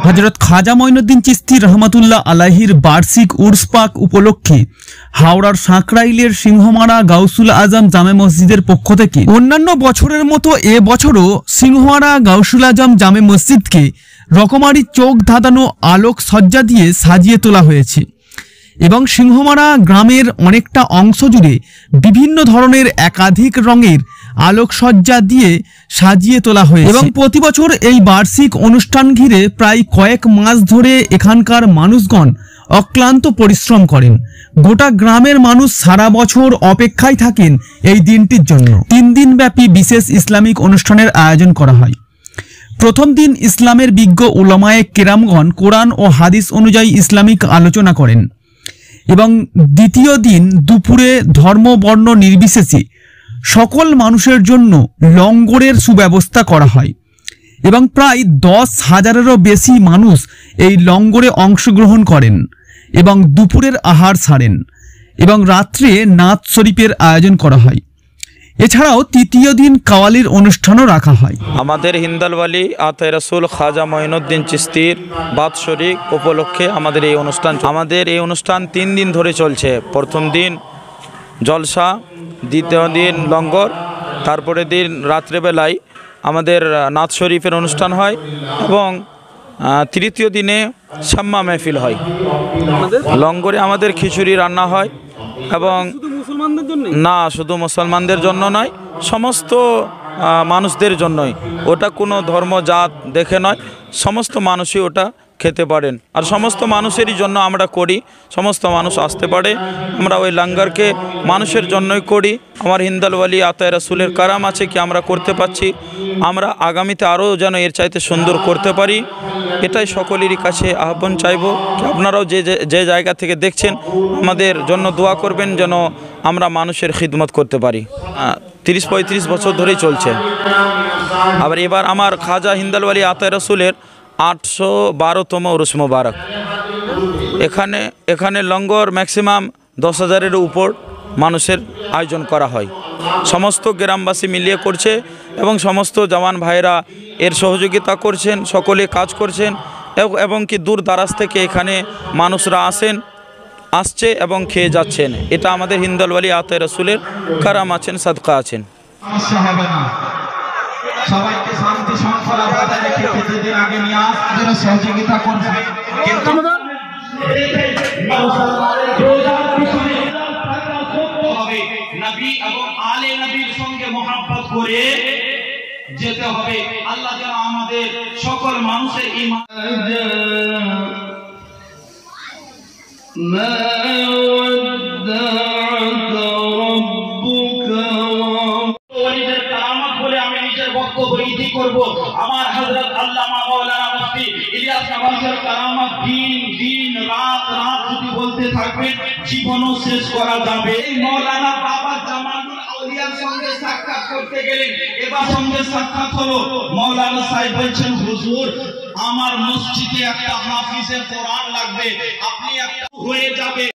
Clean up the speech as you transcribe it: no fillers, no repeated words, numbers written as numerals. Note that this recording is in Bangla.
হযরত খাজা মঈনুদ্দিন চিশতি রহমাতুল্লাহ আলাইহির বার্ষিক উর্স পাক উপলক্ষে হাওড়ার সাঁকরাইলের সিংহমারা গাউসুল আজম জামে মসজিদের পক্ষ থেকে অন্যান্য বছরের মতো এ বছরও সিংহমারা গাউসুল আজম জামে মসজিদকে রকমারি চোখ ধাঁধানো আলোক সজ্জা দিয়ে সাজিয়ে তোলা হয়েছে এবং সিংহমারা গ্রামের অনেকটা অংশ জুড়ে বিভিন্ন ধরনের একাধিক রঙের আলোকসজ্জা দিয়ে সাজিয়ে তোলা হয়েছে এবং প্রতি বছর এই বার্ষিক অনুষ্ঠান ঘিরে প্রায় কয়েক মাস ধরে এখানকার মানুষগণ অক্লান্ত পরিশ্রম করেন। গোটা গ্রামের মানুষ সারা বছর অপেক্ষায় থাকেন এই দিনটির জন্য। 3 দিন ব্যাপী বিশেষ ইসলামিক অনুষ্ঠানের আয়োজন করা হয়। প্রথম দিন ইসলামের বিজ্ঞ উলামায়ে কেরামগণ কোরআন ও হাদিস অনুযায়ী ইসলামিক আলোচনা করেন এবং দ্বিতীয় দিন দুপুরে ধর্ম বর্ণ নির্বিশেষে সকল মানুষের জন্য লঙ্গরের সুব্যবস্থা করা হয় এবং প্রায় 10,000-এরও বেশি মানুষ এই লঙ্গরে অংশগ্রহণ করেন এবং দুপুরের আহার সারেন এবং রাত্রে নাত শরীফের আয়োজন করা হয়। এছাড়াও তৃতীয় দিন কাওয়ালির অনুষ্ঠানও রাখা হয়। আমাদের হিন্দালওয়ালি আতায়ে রাসূল খাজা মঈনুদ্দিন চিশতির বাৎসরিক উপলক্ষে আমাদের এই অনুষ্ঠান 3 দিন ধরে চলছে। প্রথম দিন জলসা, দ্বিতীয় দিন লঙ্গর, তারপরে দিন রাত্রেবেলায় আমাদের নাত শরীফের অনুষ্ঠান হয় এবং তৃতীয় দিনে শাম্মা মেহফিল হয়। লঙ্গরে আমাদের খিচুড়ি রান্না হয় এবং না শুধু মুসলমানদের জন্য নয়, সমস্ত মানুষদের জন্যই। ওটা কোনো ধর্ম জাত দেখে নয়, সমস্ত মানুষই ওটা খেতে পারেন আর সমস্ত মানুষেরই জন্য আমরা করি, সমস্ত মানুষ আসতে পারে। আমরা ওই লঙ্গরকে মানুষের জন্যই করি। আমার হিন্দালওয়ালি আতায়ে রাসূলের কারাম আছে কি আমরা করতে পারছি, আমরা আগামীতে আরও যেন এর চাইতে সুন্দর করতে পারি, এটাই সকলেরই কাছে আহ্বান চাইব। আপনারাও যে জায়গা থেকে দেখছেন আমাদের জন্য দোয়া করবেন যেন আমরা মানুষের খিদমত করতে পারি। 30-35 বছর ধরেই চলছে। আবার এবার আমার খাজা হিন্দালওয়ালি আতায়ে রাসূলের 812তম উরুস মুবারক। এখানে লঙ্গর ম্যাক্সিমাম 10,000-এর উপর মানুষের আয়োজন করা হয়। সমস্ত গ্রামবাসী মিলিয়ে করছে এবং সমস্ত জওয়ান ভাইরা এর সহযোগিতা করছেন, সকলে কাজ করছেন এবং কি দূর দারাজ থেকে এখানে মানুষরা আসছে এবং খেয়ে যাচ্ছেন। এটা আমাদের হিন্দালওয়ালি আতায়ে রাসূলের কারাম আছেন, সাদকা আছেন। সবাইকে শান্তি শৃঙ্খলা বজায় রেখে কিছুদিন আগে নিয়ে আসতে সহযোগিতা করবে, কিন্তু নবী এবং আলে নবীর সঙ্গে মহব্বত করে যেতে হবে। আল্লাহ যেন আমাদের সকল মানুষের ঈমান আমার হযরত আল্লামা মাওলানা মুফতি ইলিয়াস নওয়াজের কারামত দিন রাত যদি বলতে থাকবেন জীবনও শেষ করা যাবে। এই মাওলানা বাবা জামালুল আউলিয়ার সঙ্গে সাক্ষাৎ করতে গেলেন, এবার সঙ্গে সাক্ষাৎ হলো। মাওলানা সাহেব বলছেন, হুজুর আমার মসজিদে একটা হাফিজে কোরআন লাগবে, আপনি একটা হয়ে যাবে।